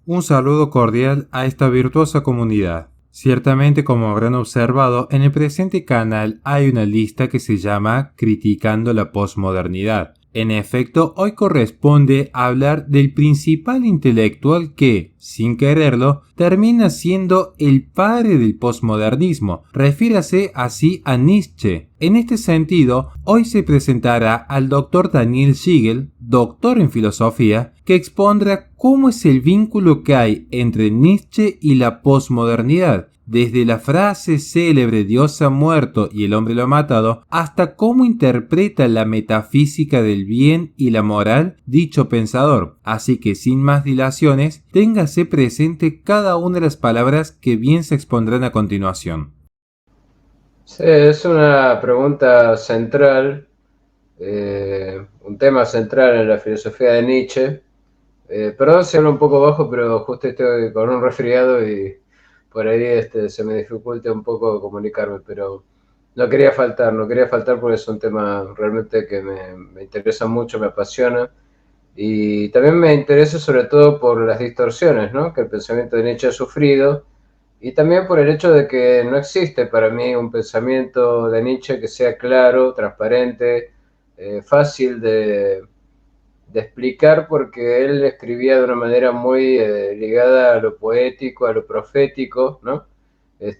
Un saludo cordial a esta virtuosa comunidad. Ciertamente, como habrán observado, en el presente canal hay una lista que se llama Criticando la Posmodernidad. En efecto, hoy corresponde hablar del principal intelectual que, sin quererlo, termina siendo el padre del posmodernismo. Refiérase así a Nietzsche. En este sentido, hoy se presentará al doctor Daniel Siegel, doctor en filosofía, que expondrá cómo es el vínculo que hay entre Nietzsche y la posmodernidad, desde la frase célebre Dios ha muerto y el hombre lo ha matado, hasta cómo interpreta la metafísica del bien y la moral dicho pensador. Así que sin más dilaciones, téngase presente cada una de las palabras que bien se expondrán a continuación. Sí, es una pregunta central, un tema central en la filosofía de Nietzsche. Perdón si hablo un poco bajo, pero justo estoy con un resfriado y por ahí se me dificulta un poco comunicarme, pero no quería faltar porque es un tema realmente que me interesa mucho, me apasiona y también me interesa sobre todo por las distorsiones, ¿no?, que el pensamiento de Nietzsche ha sufrido y también por el hecho de que no existe para mí un pensamiento de Nietzsche que sea claro, transparente, fácil de explicar, porque él escribía de una manera muy ligada a lo poético, a lo profético, ¿no?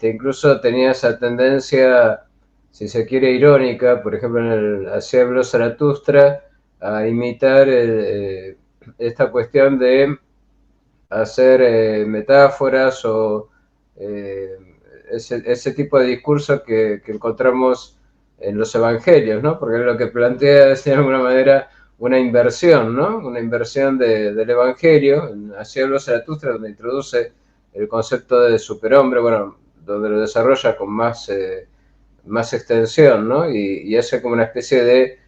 Incluso tenía esa tendencia, si se quiere, irónica, por ejemplo, en el Así habló Zaratustra, a imitar esta cuestión de hacer metáforas o eh, ese tipo de discurso que encontramos en los evangelios, ¿no? Porque lo que plantea es de alguna manera una inversión, ¿no? Una inversión del evangelio, así habló Zaratustra, donde introduce el concepto de superhombre, bueno, donde lo desarrolla con más extensión, ¿no? Y hace como una especie de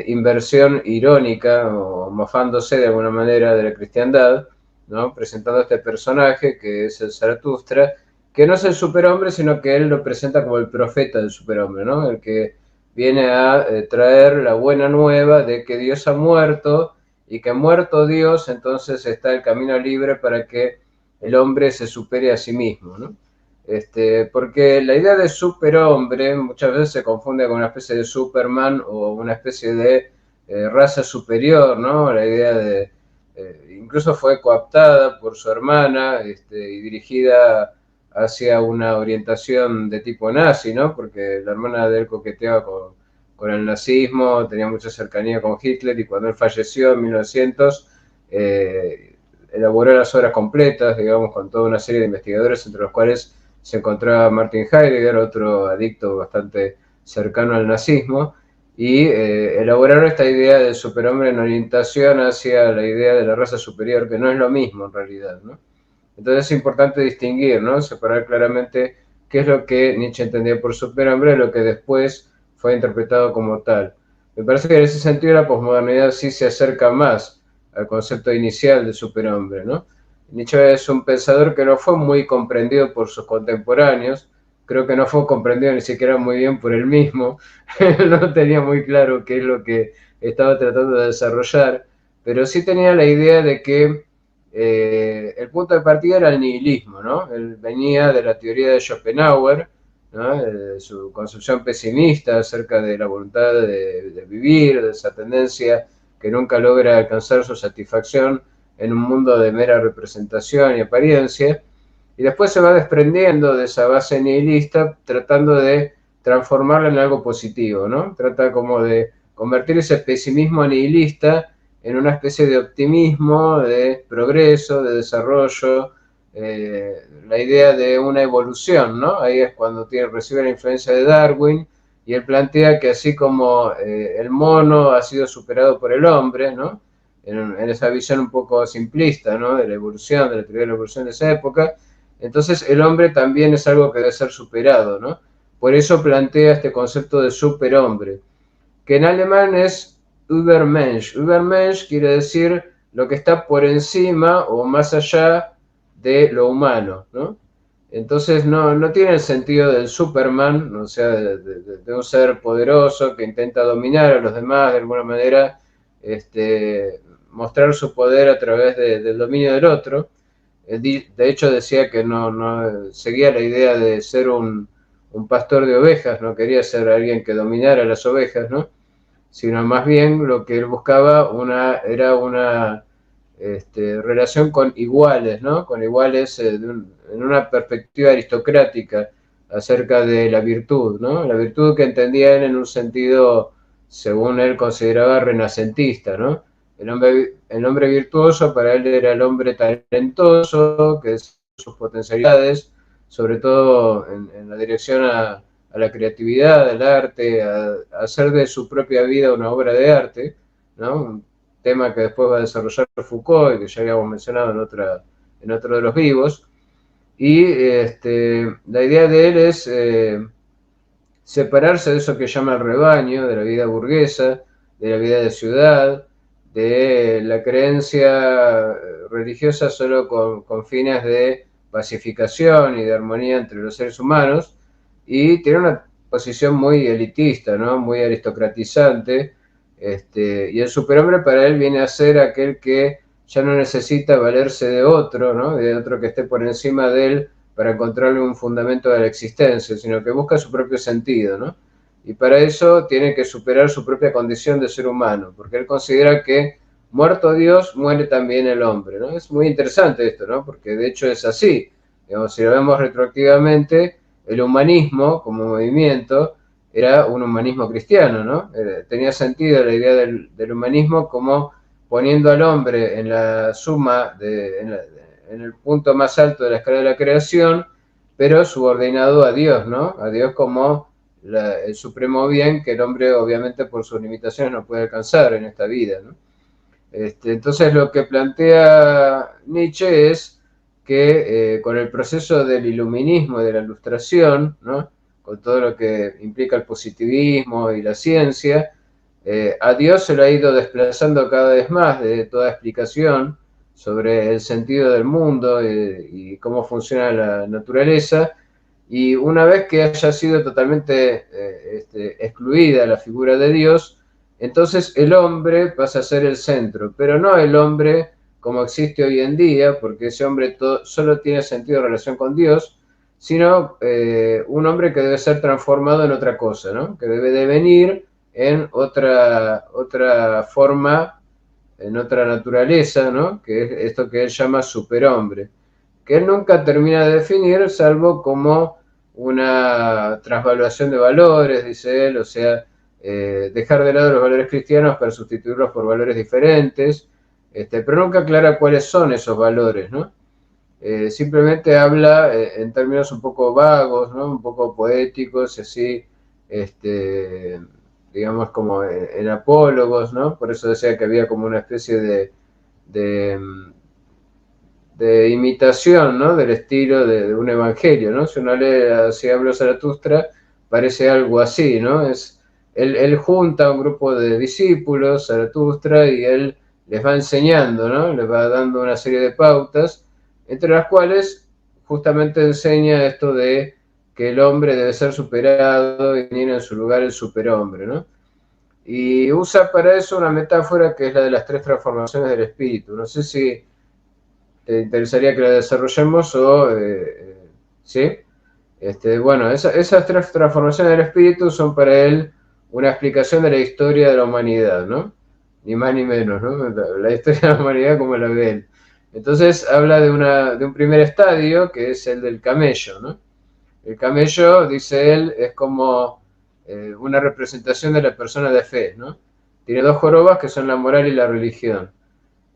inversión irónica o mofándose de alguna manera de la cristiandad, ¿no?, presentando a este personaje que es el Zaratustra, que no es el superhombre, sino que él lo presenta como el profeta del superhombre, ¿no?, el que viene a traer la buena nueva de que Dios ha muerto y que muerto Dios, entonces está el camino libre para que el hombre se supere a sí mismo, ¿no? Porque la idea de superhombre muchas veces se confunde con una especie de Superman o una especie de raza superior, ¿no? La idea de, incluso fue cooptada por su hermana y dirigida hacia una orientación de tipo nazi, ¿no? Porque la hermana de él coqueteaba con el nazismo, tenía mucha cercanía con Hitler y cuando él falleció en 1900, elaboró las obras completas, digamos, con toda una serie de investigadores, entre los cuales se encontraba Martin Heidegger, otro adicto bastante cercano al nazismo, y elaboraron esta idea del superhombre en orientación hacia la idea de la raza superior, que no es lo mismo en realidad, ¿no? Entonces es importante distinguir, ¿no?, separar claramente qué es lo que Nietzsche entendía por superhombre y lo que después fue interpretado como tal. Me parece que en ese sentido la posmodernidad sí se acerca más al concepto inicial de superhombre, ¿no? Nietzsche es un pensador que no fue muy comprendido por sus contemporáneos, creo que no fue comprendido ni siquiera muy bien por él mismo, no tenía muy claro qué es lo que estaba tratando de desarrollar, pero sí tenía la idea de que el punto de partida era el nihilismo, ¿no? Él venía de la teoría de Schopenhauer, ¿no?, su concepción pesimista acerca de la voluntad de vivir, de esa tendencia que nunca logra alcanzar su satisfacción en un mundo de mera representación y apariencia, y después se va desprendiendo de esa base nihilista tratando de transformarla en algo positivo, ¿no? Trata como de convertir ese pesimismo nihilista en una especie de optimismo, de progreso, de desarrollo, la idea de una evolución, ¿no? Ahí es cuando recibe la influencia de Darwin y él plantea que así como el mono ha sido superado por el hombre, ¿no?, en esa visión un poco simplista, ¿no?, de la evolución, de la teoría de la evolución de esa época, entonces el hombre también es algo que debe ser superado, ¿no? Por eso plantea este concepto de superhombre, que en alemán es Übermensch. Übermensch quiere decir lo que está por encima o más allá de lo humano, ¿no? Entonces no tiene el sentido del Superman, o sea, de un ser poderoso que intenta dominar a los demás de alguna manera, mostrar su poder a través del dominio del otro, De hecho decía que no seguía la idea de ser un pastor de ovejas, no quería ser alguien que dominara las ovejas, ¿no? Sino más bien lo que él buscaba era una relación con iguales, ¿no? Con iguales en una perspectiva aristocrática acerca de la virtud, ¿no? La virtud que entendía él en un sentido, según él consideraba, renacentista, ¿no? El hombre virtuoso para él era el hombre talentoso, que es sus potencialidades, sobre todo en la dirección a la creatividad, al arte, a hacer de su propia vida una obra de arte, ¿no? Un tema que después va a desarrollar Foucault y que ya habíamos mencionado en otro de los vivos. Y la idea de él es separarse de eso que llama el rebaño, de la vida burguesa, de la vida de ciudad, de la creencia religiosa solo con fines de pacificación y de armonía entre los seres humanos, y tiene una posición muy elitista, ¿no? Muy aristocratizante, y el superhombre para él viene a ser aquel que ya no necesita valerse de otro, ¿no? De otro que esté por encima de él para encontrarle un fundamento de la existencia, sino que busca su propio sentido, ¿no? Y para eso tiene que superar su propia condición de ser humano, porque él considera que muerto Dios, muere también el hombre, ¿no? Es muy interesante esto, ¿no? Porque de hecho es así. Digamos, si lo vemos retroactivamente, el humanismo como movimiento era un humanismo cristiano, ¿no? Tenía sentido la idea del humanismo como poniendo al hombre en la suma, en el punto más alto de la escala de la creación, pero subordinado a Dios, ¿no? A Dios como el supremo bien que el hombre obviamente por sus limitaciones no puede alcanzar en esta vida, ¿no? Entonces lo que plantea Nietzsche es que con el proceso del iluminismo y de la ilustración, ¿no? Con todo lo que implica el positivismo y la ciencia, a Dios se lo ha ido desplazando cada vez más de toda explicación sobre el sentido del mundo y cómo funciona la naturaleza, y una vez que haya sido totalmente excluida la figura de Dios, entonces el hombre pasa a ser el centro, pero no el hombre como existe hoy en día, porque ese hombre solo tiene sentido en relación con Dios, sino un hombre que debe ser transformado en otra cosa, ¿no? Que debe devenir en otra forma, en otra naturaleza, ¿no? Que es esto que él llama superhombre, que él nunca termina de definir, salvo como una transvaluación de valores, dice él, o sea, dejar de lado los valores cristianos para sustituirlos por valores diferentes, pero nunca aclara cuáles son esos valores, ¿no? Simplemente habla en términos un poco vagos, ¿no? Un poco poéticos, así, digamos como en apólogos, ¿no? Por eso decía que había como una especie de, de imitación, ¿no? Del estilo de un evangelio, ¿no? Si uno lee así hablo Zaratustra, parece algo así, ¿no? Él junta a un grupo de discípulos, Zaratustra, y él les va enseñando, ¿no? Les va dando una serie de pautas, entre las cuales justamente enseña esto de que el hombre debe ser superado y venir en su lugar el superhombre, ¿no? Y usa para eso una metáfora que es la de las tres transformaciones del espíritu. No sé si te interesaría que la desarrollemos o sí. Bueno, esas tres transformaciones del espíritu son para él una explicación de la historia de la humanidad, ¿no? Ni más ni menos, ¿no? La historia de la humanidad como la ve él. Entonces habla de un primer estadio que es el del camello, ¿no? El camello, dice él, es como una representación de la persona de fe, ¿no? Tiene dos jorobas que son la moral y la religión.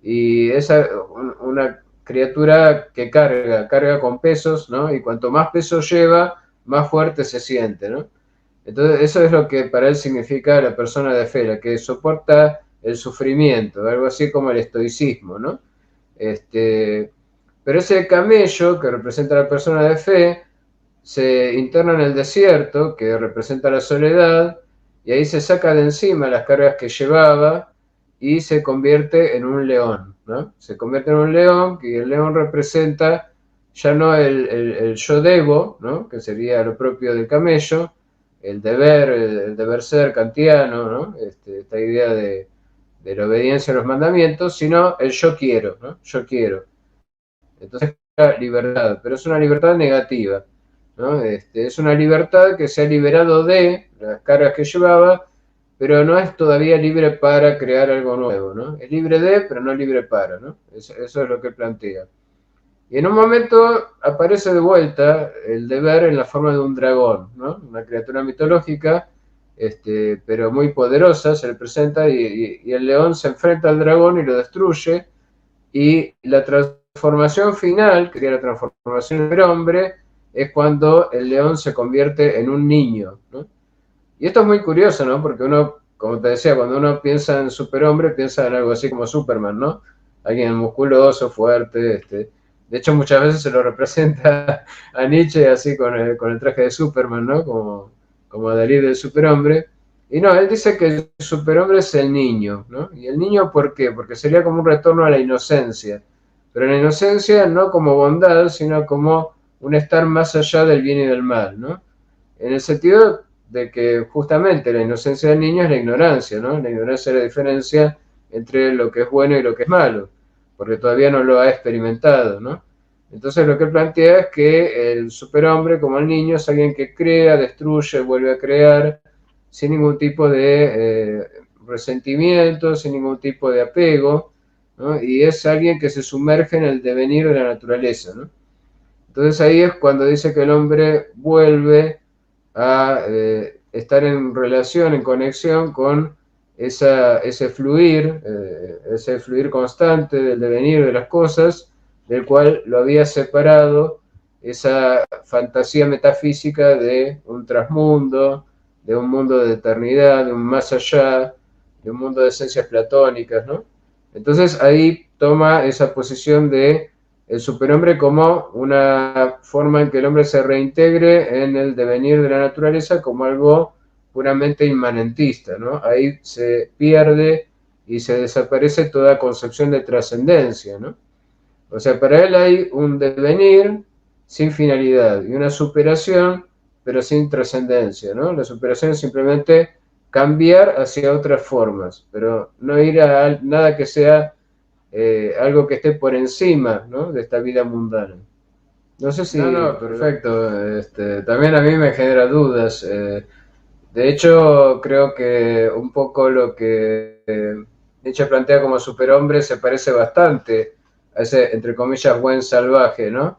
Y es una criatura que carga con pesos, ¿no? Y cuanto más peso lleva, más fuerte se siente, ¿no? Entonces, eso es lo que para él significa la persona de fe, la que soporta el sufrimiento, algo así como el estoicismo, ¿no? Pero ese camello que representa a la persona de fe se interna en el desierto, que representa la soledad, y ahí se saca de encima las cargas que llevaba y se convierte en un león, ¿no? Se convierte en un león, y el león representa ya no el yo debo, ¿no? Que sería lo propio del camello, el deber ser kantiano, ¿no? Esta idea de la obediencia a los mandamientos, sino el yo quiero, ¿no? Yo quiero. Entonces libertad, pero es una libertad negativa, ¿no? Es una libertad que se ha liberado de las cargas que llevaba, pero no es todavía libre para crear algo nuevo, ¿no? Es libre de, pero no libre para, ¿no? Eso es lo que plantea. Y en un momento aparece de vuelta el deber en la forma de un dragón, ¿no? Una criatura mitológica, pero muy poderosa, se le presenta y el león se enfrenta al dragón y lo destruye. Y la transformación final, que sería la transformación del hombre, es cuando el león se convierte en un niño, ¿no? Y esto es muy curioso, ¿no? Porque uno, como te decía, cuando uno piensa en superhombre, piensa en algo así como Superman, ¿no? Alguien musculoso, fuerte. De hecho, muchas veces se lo representa a Nietzsche así con el traje de Superman, ¿no? Como Dalí del superhombre. Y no, él dice que el superhombre es el niño, ¿no? ¿Y el niño por qué? Porque sería como un retorno a la inocencia. Pero la inocencia no como bondad, sino como un estar más allá del bien y del mal, ¿no? En el sentido de que justamente la inocencia del niño es la ignorancia, ¿no? La ignorancia es la diferencia entre lo que es bueno y lo que es malo, porque todavía no lo ha experimentado, ¿no? Entonces lo que plantea es que el superhombre, como el niño, es alguien que crea, destruye, vuelve a crear, sin ningún tipo de resentimiento, sin ningún tipo de apego, ¿no? Y es alguien que se sumerge en el devenir de la naturaleza, ¿no? Entonces ahí es cuando dice que el hombre vuelve a estar en relación, en conexión con ese fluir constante del devenir de las cosas, del cual lo había separado esa fantasía metafísica de un trasmundo, de un mundo de eternidad, de un más allá, de un mundo de esencias platónicas, ¿no? Entonces ahí toma esa posición de el superhombre como una forma en que el hombre se reintegre en el devenir de la naturaleza como algo puramente inmanentista, ¿no? Ahí se pierde y se desaparece toda concepción de trascendencia, ¿no? O sea, para él hay un devenir sin finalidad y una superación, pero sin trascendencia, ¿no? La superación es simplemente cambiar hacia otras formas, pero no ir a nada que sea algo que esté por encima, ¿no? De esta vida mundana. No sé si... No, no, perfecto. También a mí me genera dudas. De hecho, creo que un poco lo que Nietzsche plantea como superhombre se parece bastante a ese, entre comillas, buen salvaje, ¿no?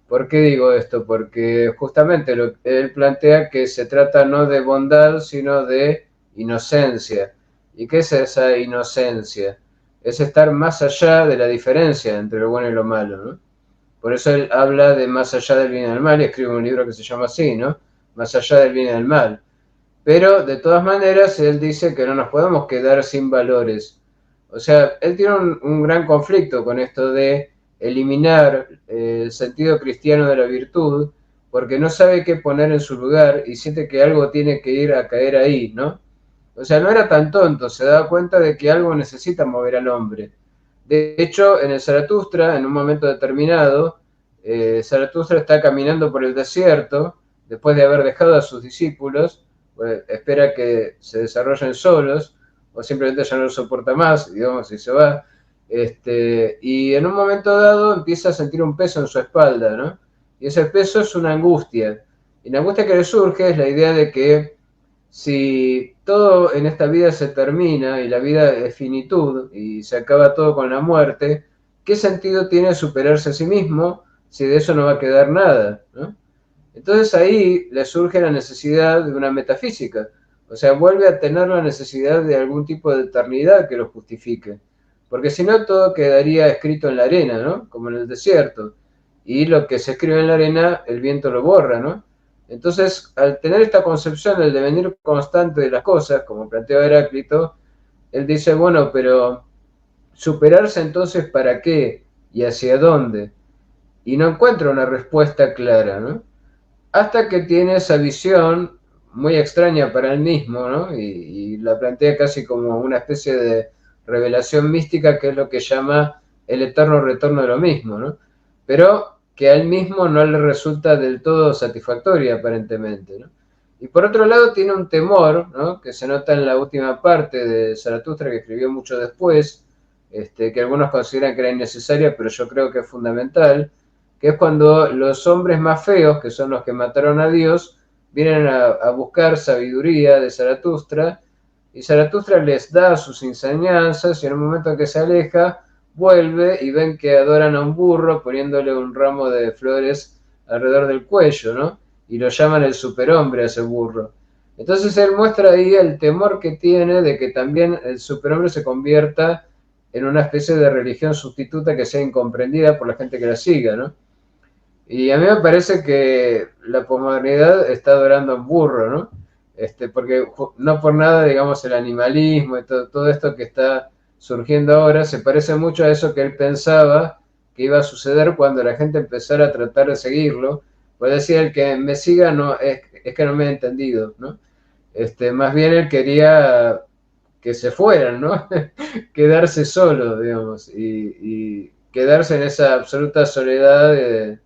¿Por qué digo esto? Porque justamente él plantea que se trata no de bondad, sino de inocencia. ¿Y qué es esa inocencia? Es estar más allá de la diferencia entre lo bueno y lo malo, ¿no? Por eso él habla de más allá del bien y del mal y escribe un libro que se llama así, ¿no? Más allá del bien y del mal. Pero de todas maneras, él dice que no nos podemos quedar sin valores. O sea, él tiene un gran conflicto con esto de eliminar el sentido cristiano de la virtud, porque no sabe qué poner en su lugar y siente que algo tiene que ir a caer ahí, ¿no? O sea, no era tan tonto, se da cuenta de que algo necesita mover al hombre. De hecho, en el Zaratustra, en un momento determinado, Zaratustra está caminando por el desierto, después de haber dejado a sus discípulos, pues, espera que se desarrollen solos, o simplemente ya no lo soporta más, digamos, y se va. Y en un momento dado empieza a sentir un peso en su espalda, ¿no? Y ese peso es una angustia. Y la angustia que le surge es la idea de que si todo en esta vida se termina y la vida es finitud y se acaba todo con la muerte, ¿qué sentido tiene superarse a sí mismo si de eso no va a quedar nada, ¿no? Entonces ahí le surge la necesidad de una metafísica, o sea, vuelve a tener la necesidad de algún tipo de eternidad que lo justifique, porque si no todo quedaría escrito en la arena, ¿no? Como en el desierto, y lo que se escribe en la arena el viento lo borra, ¿no? Entonces, al tener esta concepción del devenir constante de las cosas, como planteaba Heráclito, él dice, bueno, pero superarse entonces ¿para qué? ¿Y hacia dónde? Y no encuentra una respuesta clara, ¿no? Hasta que tiene esa visión muy extraña para él mismo, ¿no? Y la plantea casi como una especie de revelación mística, que es lo que llama el eterno retorno de lo mismo, ¿no? Pero que a él mismo no le resulta del todo satisfactoria, aparentemente, ¿no? Y por otro lado tiene un temor, ¿no? Que se nota en la última parte de Zaratustra, que escribió mucho después, que algunos consideran que era innecesaria, pero yo creo que es fundamental, que es cuando los hombres más feos, que son los que mataron a Dios, vienen a buscar sabiduría de Zaratustra, y Zaratustra les da sus enseñanzas, y en un momento en que se aleja, vuelve y ven que adoran a un burro poniéndole un ramo de flores alrededor del cuello, ¿no? Y lo llaman el superhombre a ese burro. Entonces él muestra ahí el temor que tiene de que también el superhombre se convierta en una especie de religión sustituta que sea incomprendida por la gente que la siga, ¿no? Y a mí me parece que la posmodernidad está adorando a un burro, ¿no? Porque no por nada, digamos, el animalismo y todo esto que está surgiendo ahora se parece mucho a eso que él pensaba que iba a suceder cuando la gente empezara a tratar de seguirlo. Pues decía, el que me siga no es que no me ha entendido, ¿no? Más bien él quería que se fueran, ¿no? Quedarse solo, digamos, y quedarse en esa absoluta soledad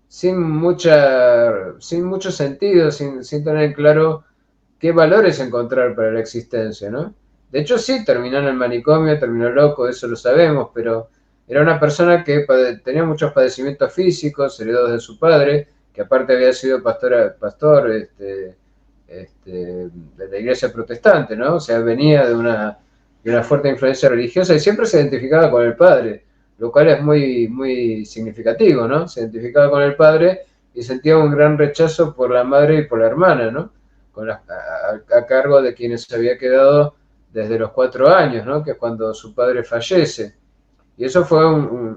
sin mucho sentido, sin tener claro qué valores encontrar para la existencia, ¿no? De hecho, sí, terminó en el manicomio, terminó loco, eso lo sabemos, pero era una persona que tenía muchos padecimientos físicos, heredados de su padre, que aparte había sido pastor de la iglesia protestante, ¿no? O sea, venía de una fuerte influencia religiosa y siempre se identificaba con el padre, lo cual es muy, muy significativo, ¿no? Se identificaba con el padre y sentía un gran rechazo por la madre y por la hermana, ¿no? A cargo de quienes se había quedado desde los 4 años, ¿no? Que es cuando su padre fallece. Y eso fue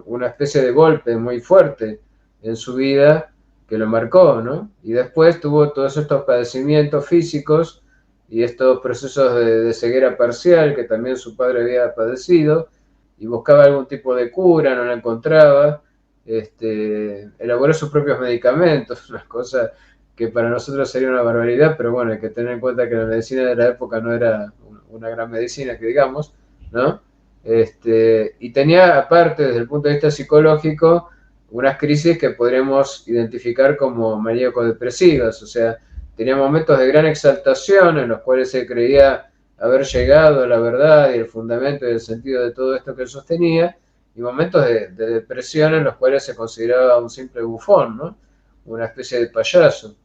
una especie de golpe muy fuerte en su vida que lo marcó, ¿no? Y después tuvo todos estos padecimientos físicos y estos procesos de ceguera parcial que también su padre había padecido y buscaba algún tipo de cura, no la encontraba, elaboró sus propios medicamentos, una cosa que para nosotros sería una barbaridad, pero bueno, hay que tener en cuenta que la medicina de la época no era una gran medicina, que digamos, ¿no? Y tenía, aparte, desde el punto de vista psicológico, unas crisis que podríamos identificar como maníaco-depresivas, o sea, tenía momentos de gran exaltación en los cuales se creía haber llegado a la verdad y el fundamento y el sentido de todo esto que él sostenía, y momentos de depresión en los cuales se consideraba un simple bufón, ¿no? Una especie de payaso.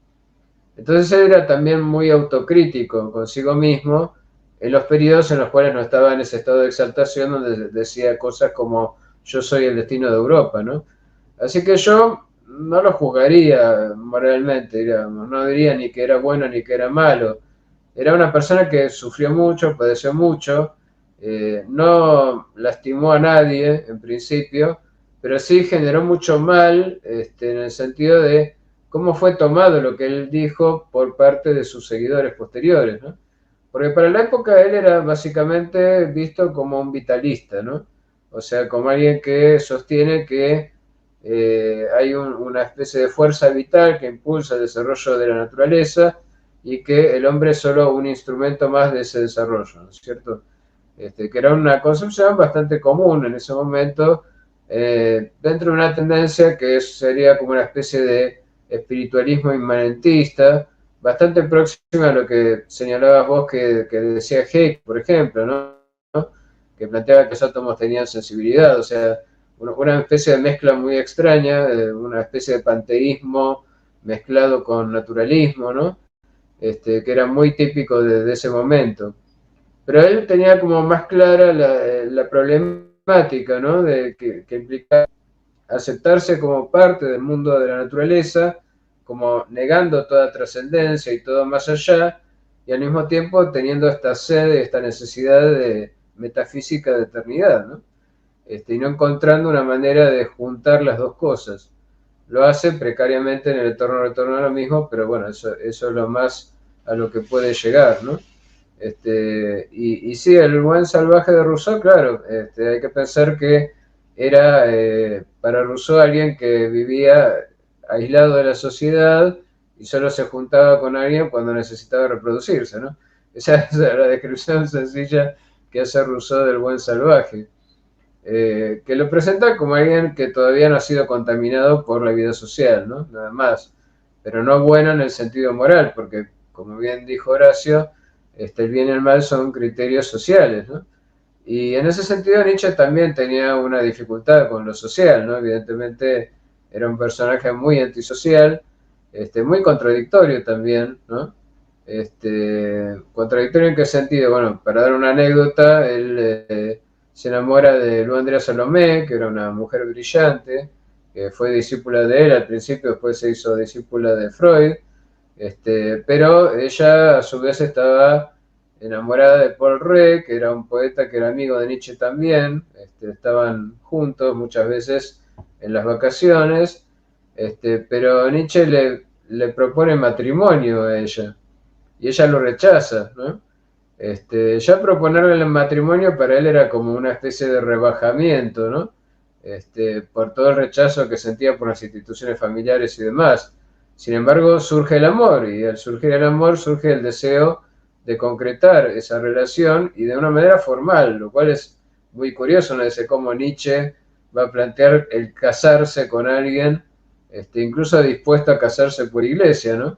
Entonces él era también muy autocrítico consigo mismo en los periodos en los cuales no estaba en ese estado de exaltación donde decía cosas como yo soy el destino de Europa, ¿no? Así que yo no lo juzgaría moralmente, digamos, no diría ni que era bueno ni que era malo. Era una persona que sufrió mucho, padeció mucho, no lastimó a nadie en principio, pero sí generó mucho mal en el sentido de cómo fue tomado lo que él dijo por parte de sus seguidores posteriores, ¿no? Porque para la época él era básicamente visto como un vitalista, ¿no? O sea, como alguien que sostiene que hay una especie de fuerza vital que impulsa el desarrollo de la naturaleza y que el hombre es solo un instrumento más de ese desarrollo, ¿no es cierto? Que era una concepción bastante común en ese momento, dentro de una tendencia que sería como una especie de espiritualismo inmanentista, bastante próxima a lo que señalabas vos que decía Hegel, por ejemplo, ¿no? Que planteaba que los átomos tenían sensibilidad, o sea, una especie de mezcla muy extraña, una especie de panteísmo mezclado con naturalismo, ¿no? Que era muy típico de ese momento. Pero él tenía como más clara la problemática, ¿no? Que implica aceptarse como parte del mundo de la naturaleza, como negando toda trascendencia y todo más allá, y al mismo tiempo teniendo esta sed, esta necesidad de metafísica de eternidad, ¿no? Y no encontrando una manera de juntar las dos cosas. Lo hace precariamente en el retorno a lo mismo, pero bueno, eso es lo más a lo que puede llegar, ¿no? Y sí, el buen salvaje de Rousseau, claro, hay que pensar que era para Rousseau alguien que vivía aislado de la sociedad y solo se juntaba con alguien cuando necesitaba reproducirse, ¿no? Esa es la descripción sencilla que hace Rousseau del buen salvaje, que lo presenta como alguien que todavía no ha sido contaminado por la vida social, ¿no? Nada más, pero no bueno en el sentido moral, porque como bien dijo Horacio, el bien y el mal son criterios sociales, ¿no? Y en ese sentido Nietzsche también tenía una dificultad con lo social, ¿no? Evidentemente era un personaje muy antisocial, muy contradictorio también, ¿no? ¿Contradictorio en qué sentido? Bueno, para dar una anécdota, él se enamora de Luandrea Salomé, que era una mujer brillante, que fue discípula de él al principio, después se hizo discípula de Freud, pero ella a su vez estaba enamorada de Paul Rée, que era un poeta que era amigo de Nietzsche también, estaban juntos muchas veces en las vacaciones, pero Nietzsche le propone matrimonio a ella y ella lo rechaza, ¿no? Ya proponerle el matrimonio para él era como una especie de rebajamiento, ¿no? Por todo el rechazo que sentía por las instituciones familiares y demás. Sin embargo, surge el amor y al surgir el amor surge el deseo de concretar esa relación y de una manera formal, lo cual es muy curioso, ¿no? Dice cómo Nietzsche va a plantear el casarse con alguien, incluso dispuesto a casarse por iglesia, ¿no?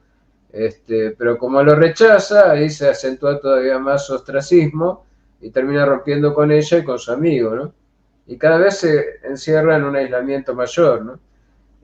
Pero como lo rechaza, ahí se acentúa todavía más su ostracismo y termina rompiendo con ella y con su amigo, ¿no? Y cada vez se encierra en un aislamiento mayor, ¿no?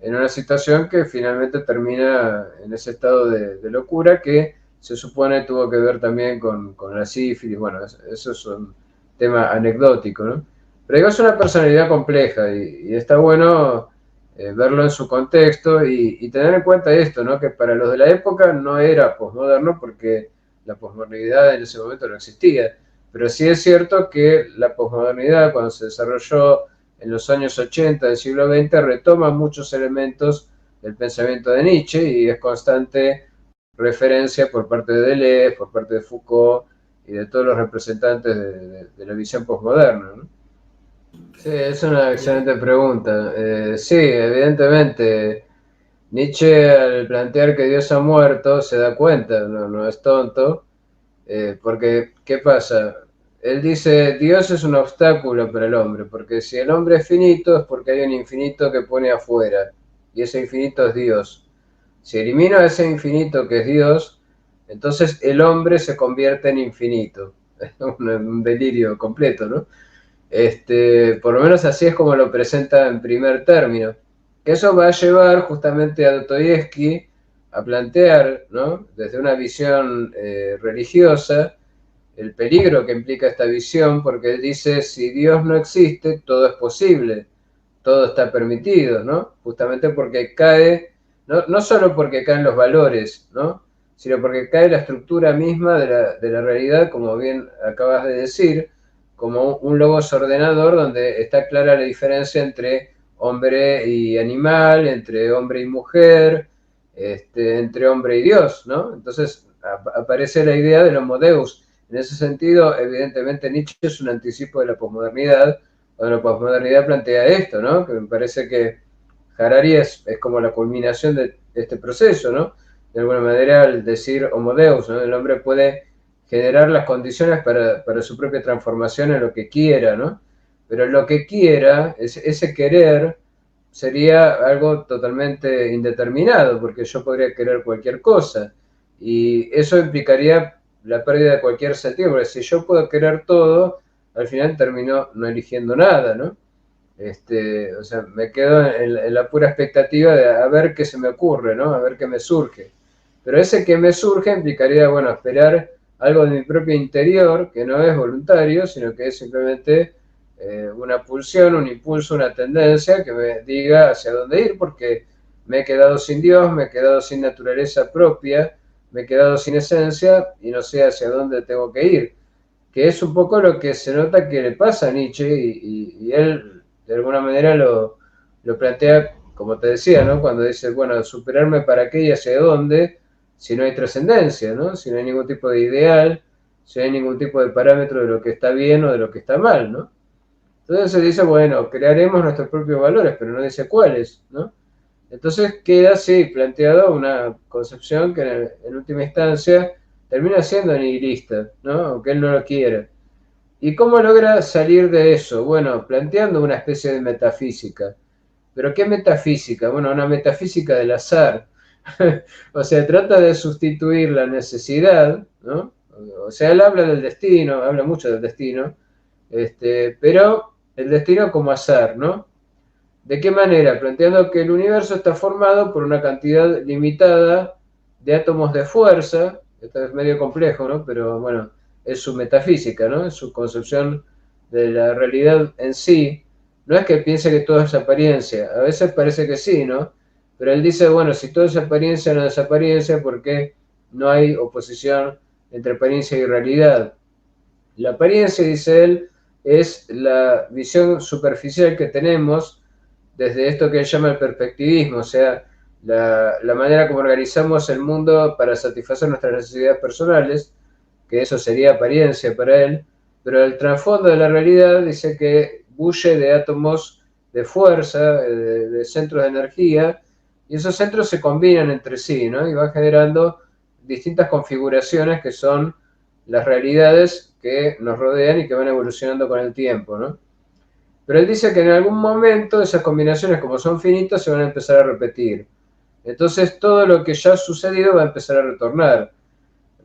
En una situación que finalmente termina en ese estado de locura que se supone tuvo que ver también con la sífilis, bueno, eso es un tema anecdótico, ¿no? Pero digo, es una personalidad compleja y está bueno verlo en su contexto y tener en cuenta esto, ¿no? Que para los de la época no era posmoderno porque la posmodernidad en ese momento no existía, pero sí es cierto que la posmodernidad cuando se desarrolló en los años 80 del siglo XX retoma muchos elementos del pensamiento de Nietzsche y es constante referencia por parte de Deleuze, por parte de Foucault y de todos los representantes de la visión posmoderna, ¿no? Sí, es una excelente pregunta. Sí, evidentemente, Nietzsche al plantear que Dios ha muerto se da cuenta, no es tonto, porque ¿qué pasa? Él dice, Dios es un obstáculo para el hombre, porque si el hombre es finito es porque hay un infinito que pone afuera, y ese infinito es Dios. Si elimino a ese infinito que es Dios, entonces el hombre se convierte en infinito. Es un delirio completo, ¿no? Por lo menos así es como lo presenta en primer término. Que eso va a llevar justamente a Dostoyevsky a plantear, ¿no? Desde una visión religiosa, el peligro que implica esta visión, porque él dice, si Dios no existe, todo es posible, todo está permitido, ¿no? Justamente porque cae, no solo porque caen los valores, ¿no? Sino porque cae la estructura misma de la realidad, como bien acabas de decir, como un logos ordenador donde está clara la diferencia entre hombre y animal, entre hombre y mujer, entre hombre y Dios, ¿no? Entonces aparece la idea del homo deus. En ese sentido, evidentemente Nietzsche es un anticipo de la posmodernidad, cuando la posmodernidad plantea esto, ¿no? Que me parece que Harari es como la culminación de este proceso, ¿no? De alguna manera, al decir homo deus, ¿no? El hombre puede generar las condiciones para su propia transformación en lo que quiera, ¿no? Pero lo que quiera, ese querer, sería algo totalmente indeterminado, porque yo podría querer cualquier cosa, y eso implicaría la pérdida de cualquier sentido, porque si yo puedo querer todo, al final termino no eligiendo nada, ¿no? O sea, me quedo en la pura expectativa de a ver qué se me ocurre, ¿no? A ver qué me surge. Pero ese que me surge implicaría, bueno, esperar algo de mi propio interior, que no es voluntario, sino que es simplemente una pulsión, un impulso, una tendencia que me diga hacia dónde ir, porque me he quedado sin Dios, me he quedado sin naturaleza propia, me he quedado sin esencia y no sé hacia dónde tengo que ir. Que es un poco lo que se nota que le pasa a Nietzsche y él de alguna manera lo plantea, como te decía, ¿no? Cuando dice, bueno, superarme para qué y hacia dónde, si no hay trascendencia, ¿no? Si no hay ningún tipo de ideal, si no hay ningún tipo de parámetro de lo que está bien o de lo que está mal, ¿no? Entonces se dice, bueno, crearemos nuestros propios valores, pero no dice cuáles, ¿no? Entonces queda así planteada una concepción que en última instancia termina siendo nihilista, ¿no? Aunque él no lo quiera. ¿Y cómo logra salir de eso? Bueno, planteando una especie de metafísica. ¿Pero qué metafísica? Bueno, una metafísica del azar. O sea, trata de sustituir la necesidad, ¿no? O sea, él habla del destino, habla mucho del destino, pero el destino como azar, ¿no? ¿De qué manera? Planteando que el universo está formado por una cantidad limitada de átomos de fuerza. Esto es medio complejo, ¿no? Pero bueno, es su metafísica, ¿no? Es su concepción de la realidad en sí. No es que piense que todo es apariencia, a veces parece que sí, ¿no? Pero él dice, bueno, si todo es apariencia, no es apariencia, porque no hay oposición entre apariencia y realidad. La apariencia, dice él, es la visión superficial que tenemos desde esto que él llama el perspectivismo, o sea, la manera como organizamos el mundo para satisfacer nuestras necesidades personales, que eso sería apariencia para él, pero el trasfondo de la realidad dice que bulle de átomos de fuerza, de centros de energía, y esos centros se combinan entre sí, ¿no? Y van generando distintas configuraciones que son las realidades que nos rodean y que van evolucionando con el tiempo, ¿no? Pero él dice que en algún momento esas combinaciones, como son finitas, se van a empezar a repetir. Entonces todo lo que ya ha sucedido va a empezar a retornar.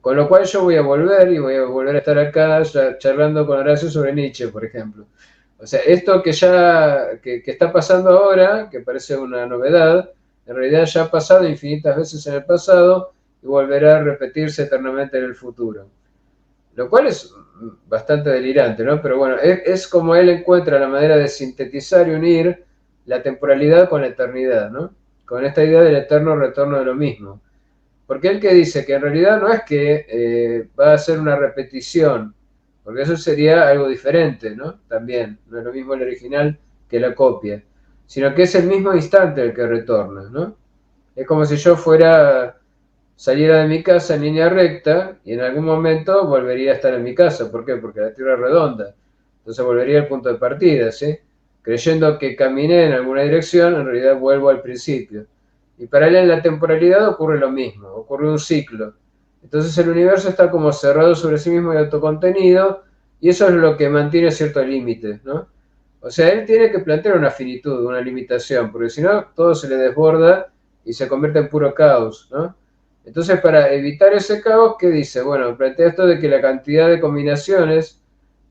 Con lo cual yo voy a volver y voy a volver a estar acá charlando con Horacio sobre Nietzsche, por ejemplo. O sea, esto que está pasando ahora, que parece una novedad, en realidad ya ha pasado infinitas veces en el pasado y volverá a repetirse eternamente en el futuro. Lo cual es bastante delirante, ¿no? Pero bueno, es como él encuentra la manera de sintetizar y unir la temporalidad con la eternidad, ¿no? Con esta idea del eterno retorno de lo mismo. Porque él que dice que en realidad no es que va a ser una repetición, porque eso sería algo diferente, ¿no? También, no es lo mismo el original que la copia, sino que es el mismo instante el que retorna, ¿no? Es como si yo saliera de mi casa en línea recta y en algún momento volvería a estar en mi casa. ¿Por qué? Porque la Tierra es redonda. Entonces volvería al punto de partida, ¿sí? Creyendo que caminé en alguna dirección, en realidad vuelvo al principio. Y para él en la temporalidad ocurre lo mismo, ocurre un ciclo. Entonces el universo está como cerrado sobre sí mismo y autocontenido, y eso es lo que mantiene ciertos límites, ¿no? O sea, él tiene que plantear una finitud, una limitación, porque si no, todo se le desborda y se convierte en puro caos, ¿no? Entonces, para evitar ese caos, ¿qué dice? Bueno, plantea esto de que la cantidad de combinaciones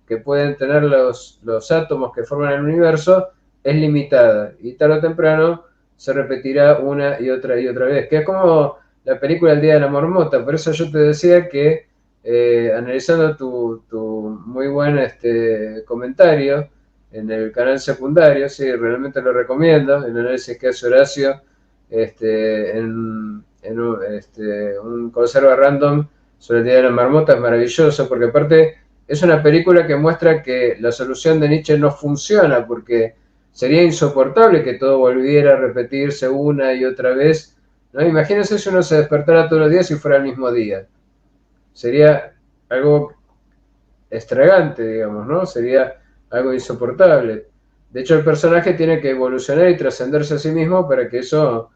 que pueden tener los átomos que forman el universo es limitada y tarde o temprano se repetirá una y otra vez, que es como la película El Día de la Marmota. Por eso yo te decía que analizando tu muy buen comentario en el canal secundario, sí, realmente lo recomiendo, el análisis que hace Horacio en un conserva random sobre el Día de la Marmota es maravilloso, porque aparte es una película que muestra que la solución de Nietzsche no funciona, porque sería insoportable que todo volviera a repetirse una y otra vez, ¿no? Imagínense si uno se despertara todos los días y fuera el mismo día. Sería algo extravagante, digamos, ¿no? Sería algo insoportable. De hecho, el personaje tiene que evolucionar y trascenderse a sí mismo para que eso,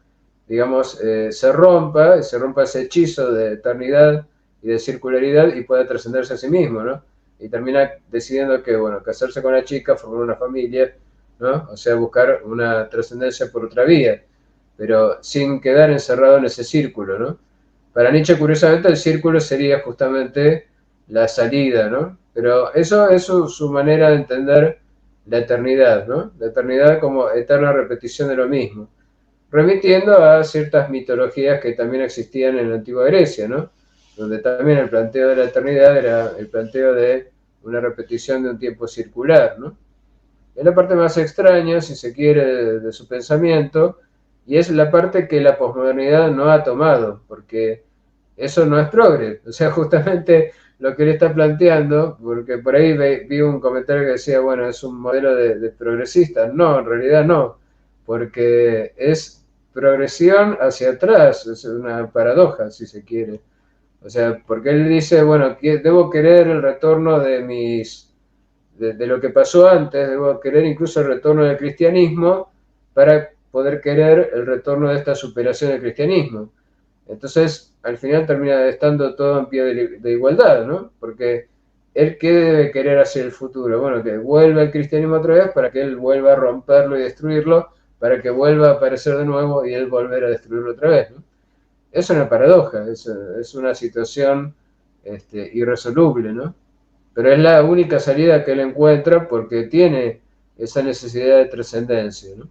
digamos, se rompa ese hechizo de eternidad y de circularidad y pueda trascenderse a sí mismo, ¿no? Y termina decidiendo que, bueno, casarse con la chica, formar una familia, ¿no? O sea, buscar una trascendencia por otra vía, pero sin quedar encerrado en ese círculo, ¿no? Para Nietzsche, curiosamente, el círculo sería justamente la salida, ¿no? Pero eso es su manera de entender la eternidad, ¿no? La eternidad como eterna repetición de lo mismo, remitiendo a ciertas mitologías que también existían en la antigua Grecia, ¿no? Donde también el planteo de la eternidad era el planteo de una repetición de un tiempo circular, ¿no? Es la parte más extraña, si se quiere, de su pensamiento, y es la parte que la posmodernidad no ha tomado, porque eso no es progre. O sea, justamente lo que él está planteando, porque por ahí vi un comentario que decía, bueno, es un modelo de progresista. No, en realidad no, porque es progresión hacia atrás, es una paradoja, si se quiere. O sea, porque él dice, bueno, debo querer el retorno de lo que pasó antes, debo querer incluso el retorno del cristianismo para poder querer el retorno de esta superación del cristianismo. Entonces, al final termina estando todo en pie de igualdad, ¿no? Porque él, ¿qué debe querer hacia el futuro? Bueno, que vuelva el cristianismo otra vez para que él vuelva a romperlo y destruirlo, para que vuelva a aparecer de nuevo y él volver a destruirlo otra vez, ¿no? Es una paradoja, es una situación irresoluble, ¿no? Pero es la única salida que él encuentra porque tiene esa necesidad de trascendencia, ¿no?